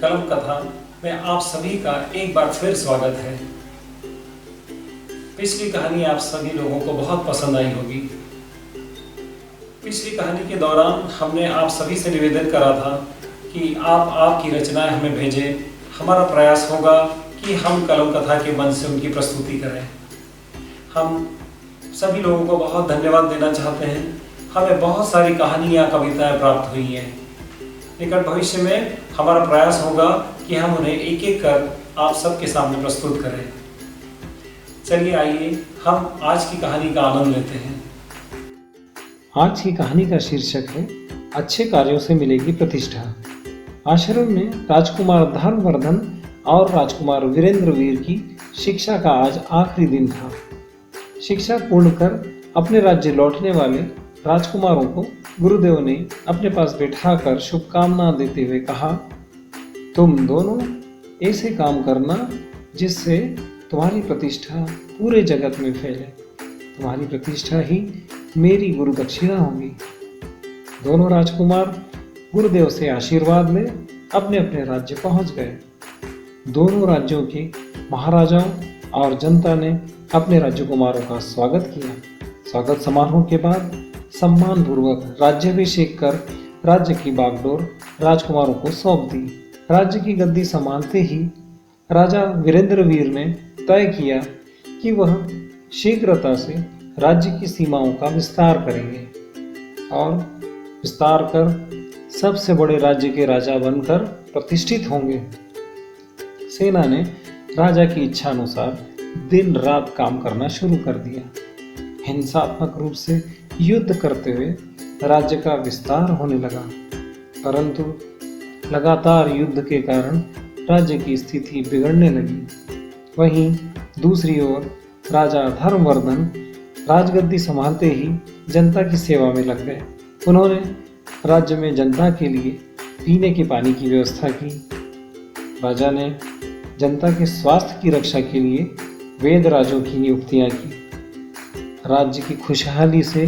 कलम कथा में आप सभी का एक बार फिर स्वागत है। पिछली कहानी आप सभी लोगों को बहुत पसंद आई होगी। पिछली कहानी के दौरान हमने आप सभी से निवेदन करा था कि आप आपकी रचनाएं हमें भेजें। हमारा प्रयास होगा कि हम कलम कथा के मंच से उनकी प्रस्तुति करें। हम सभी लोगों को बहुत धन्यवाद देना चाहते हैं। हमें बहुत सारी कहानियाँ कविताएं प्राप्त हुई हैं। निकट भविष्य में हमारा प्रयास होगा कि हम उन्हें एक एक कर आप सबके सामने प्रस्तुत करें। चलिए आइए हम आज की कहानी का आनंद लेते हैं। आज की कहानी का शीर्षक है अच्छे कार्यों से मिलेगी प्रतिष्ठा। आश्रम में राजकुमार धर्मवर्धन और राजकुमार वीरेंद्रवीर की शिक्षा का आज आखिरी दिन था। शिक्षा पूर्ण कर अपने राज्य लौटने वाले राजकुमारों को गुरुदेव ने अपने पास बैठाकर शुभकामना देते हुए कहा, तुम दोनों ऐसे काम करना जिससे तुम्हारी प्रतिष्ठा पूरे जगत में फैले। तुम्हारी प्रतिष्ठा ही मेरी गुरु दक्षिणा होगी। दोनों राजकुमार गुरुदेव से आशीर्वाद ले अपने अपने राज्य पहुंच गए। दोनों राज्यों के महाराजाओं और जनता ने अपने राजकुमारों का स्वागत किया। स्वागत समारोह के बाद सम्मान पूर्वक राज्याभिषेक कर राज्य की बागडोर राजकुमारों को सौंप दी। राज्य की गद्दी संभालते ही राजा वीरेंद्रवीर ने तय किया कि वह शीघ्रता से राज्य की सीमाओं का विस्तार करेंगे और विस्तार कर सबसे बड़े राज्य के राजा बनकर प्रतिष्ठित होंगे। सेना ने राजा की इच्छा अनुसार दिन रात काम करना शुरू कर दिया। हिंसात्मक रूप से युद्ध करते हुए राज्य का विस्तार होने लगा, परंतु लगातार युद्ध के कारण राज्य की स्थिति बिगड़ने लगी। वहीं दूसरी ओर राजा धर्मवर्धन राजगद्दी संभालते ही जनता की सेवा में लग गए। उन्होंने राज्य में जनता के लिए पीने के पानी की व्यवस्था की। राजा ने जनता के स्वास्थ्य की रक्षा के लिए वेद राजों की नियुक्तियां की। राज्य की खुशहाली से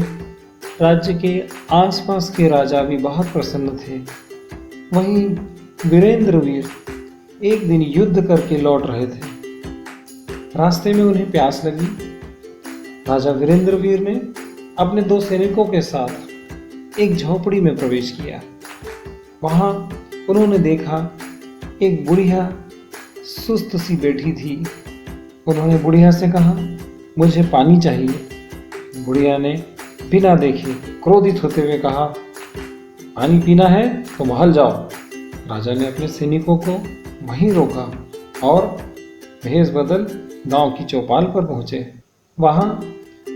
राज्य के आसपास के राजा भी बहुत प्रसन्न थे। वहीं वीरेंद्रवीर एक दिन युद्ध करके लौट रहे थे। रास्ते में उन्हें प्यास लगी। राजा वीरेंद्रवीर ने अपने दो सैनिकों के साथ एक झोपड़ी में प्रवेश किया। वहां उन्होंने देखा एक बुढ़िया सुस्त सी बैठी थी। उन्होंने बुढ़िया से कहा, मुझे पानी चाहिए। बुढ़िया ने बिना देखे क्रोधित होते हुए कहा, पानी पीना है तो महल जाओ। राजा ने अपने सैनिकों को वहीं रोका और भेष बदल गांव की चौपाल पर पहुंचे। वहां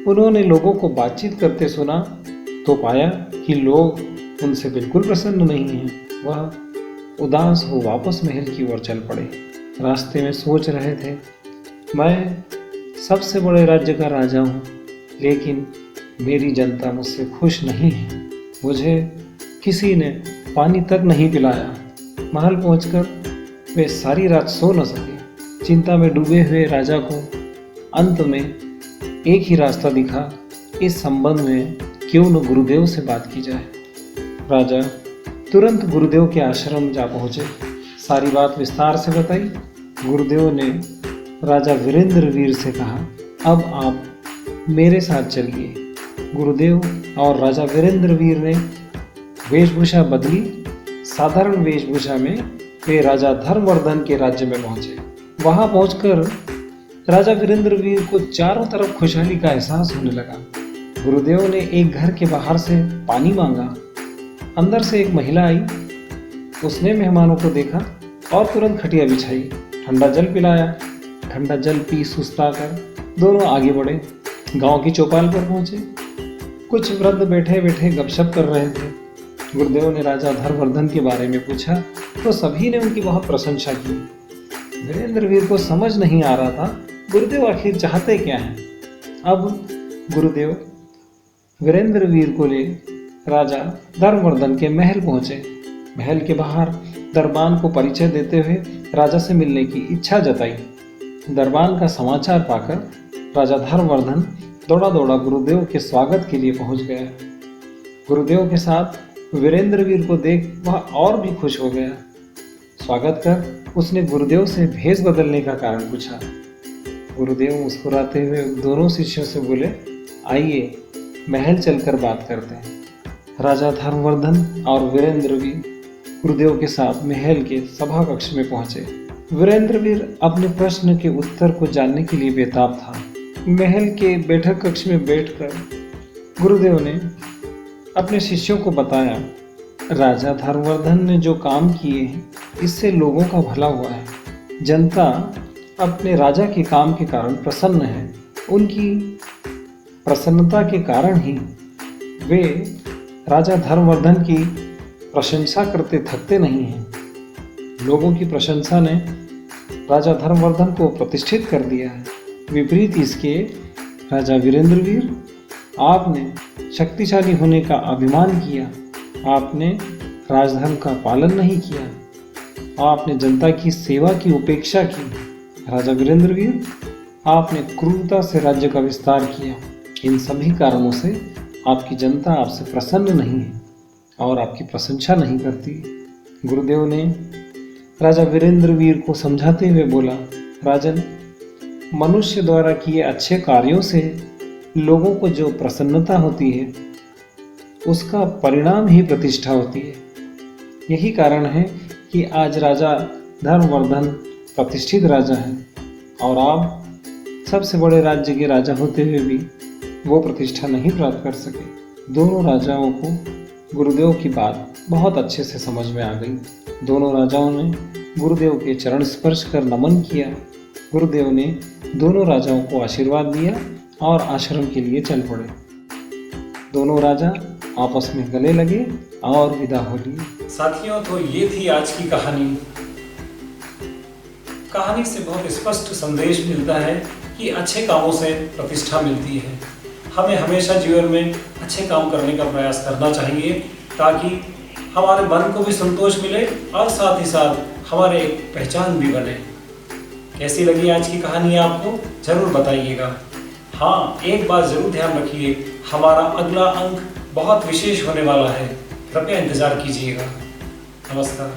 उन्होंने लोगों को बातचीत करते सुना तो पाया कि लोग उनसे बिल्कुल प्रसन्न नहीं हैं। वह उदास हो वापस महल की ओर चल पड़े। रास्ते में सोच रहे थे, मैं सबसे बड़े राज्य का राजा हूँ, लेकिन मेरी जनता मुझसे खुश नहीं है। मुझे किसी ने पानी तक नहीं पिलाया। महल पहुंचकर वे सारी रात सो न सके। चिंता में डूबे हुए राजा को अंत में एक ही रास्ता दिखा, इस संबंध में क्यों न गुरुदेव से बात की जाए। राजा तुरंत गुरुदेव के आश्रम जा पहुंचे। सारी बात विस्तार से बताई। गुरुदेव ने राजा वीरेंद्रवीर से कहा, अब आप मेरे साथ चलिए। गुरुदेव और राजा वीरेंद्रवीर ने वेशभूषा बदली। साधारण वेशभूषा में वे राजा धर्मवर्धन के राज्य में पहुंचे। वहां पहुंचकर राजा वीरेंद्रवीर को चारों तरफ खुशहाली का एहसास होने लगा। गुरुदेव ने एक घर के बाहर से पानी मांगा। अंदर से एक महिला आई। उसने मेहमानों को देखा और तुरंत खटिया बिछाई, ठंडा जल पिलाया। ठंडा जल पी सुस्ता कर दोनों आगे बढ़े। गांव की चौपाल पर पहुंचे। कुछ वृद्ध बैठे बैठे गपशप कर रहे थे। गुरुदेव ने राजा धर्मवर्धन के बारे में पूछा तो सभी ने उनकी बहुत प्रशंसा की। वीरेंद्रवीर को समझ नहीं आ रहा था गुरुदेव आखिर चाहते क्या हैं। अब गुरुदेव वीरेंद्रवीर को ले राजा धर्मवर्धन के महल पहुंचे। महल के बाहर दरबान को परिचय देते हुए राजा से मिलने की इच्छा जताई। दरबान का समाचार पाकर राजा धर्मवर्धन दौड़ा दौड़ा गुरुदेव के स्वागत के लिए पहुंच गया। गुरुदेव के साथ वीरेंद्रवीर को देख वह और भी खुश हो गया। स्वागत कर उसने गुरुदेव से भेष बदलने का कारण पूछा। गुरुदेव मुस्कुराते हुए दोनों शिष्यों से बोले, आइए महल चलकर बात करते हैं। राजा धर्मवर्धन और वीरेंद्रवीर गुरुदेव के साथ महल के सभा कक्ष में पहुंचे। वीरेंद्रवीर अपने प्रश्न के उत्तर को जानने के लिए बेताब था। महल के बैठक कक्ष में बैठकर गुरुदेव ने अपने शिष्यों को बताया, राजा धर्मवर्धन ने जो काम किए हैं इससे लोगों का भला हुआ है। जनता अपने राजा के काम के कारण प्रसन्न है। उनकी प्रसन्नता के कारण ही वे राजा धर्मवर्धन की प्रशंसा करते थकते नहीं हैं। लोगों की प्रशंसा ने राजा धर्मवर्धन को प्रतिष्ठित कर दिया है। विपरीत इसके राजा वीरेंद्रवीर, आपने शक्तिशाली होने का अभिमान किया, आपने राजधर्म का पालन नहीं किया, आपने जनता की सेवा की उपेक्षा की। राजा वीरेंद्रवीर, आपने क्रूरता से राज्य का विस्तार किया। इन सभी कारणों से आपकी जनता आपसे प्रसन्न नहीं है और आपकी प्रशंसा नहीं करती। गुरुदेव ने राजा वीरेंद्रवीर को समझाते हुए बोला, राजन, मनुष्य द्वारा किए अच्छे कार्यों से लोगों को जो प्रसन्नता होती है उसका परिणाम ही प्रतिष्ठा होती है। यही कारण है कि आज राजा धर्मवर्धन प्रतिष्ठित राजा हैं और आप सबसे बड़े राज्य के राजा होते हुए भी वो प्रतिष्ठा नहीं प्राप्त कर सके। दोनों राजाओं को गुरुदेव की बात बहुत अच्छे से समझ में आ गई। दोनों राजाओं ने गुरुदेव के चरण स्पर्श कर नमन किया। गुरुदेव ने दोनों राजाओं को आशीर्वाद दिया और आश्रम के लिए चल पड़े। दोनों राजा आपस में गले लगे और विदा हो लिए। साथियों, तो ये थी आज की कहानी। कहानी से बहुत स्पष्ट संदेश मिलता है कि अच्छे कामों से प्रतिष्ठा मिलती है। हमें हमेशा जीवन में अच्छे काम करने का प्रयास करना चाहिए ताकि हमारे मन को भी संतोष मिले और साथ ही साथ हमारे एक पहचान भी बने। कैसी लगी आज की कहानी आपको, जरूर बताइएगा। हाँ, एक बात जरूर ध्यान रखिए, हमारा अगला अंक बहुत विशेष होने वाला है। कृपया इंतजार कीजिएगा। नमस्कार।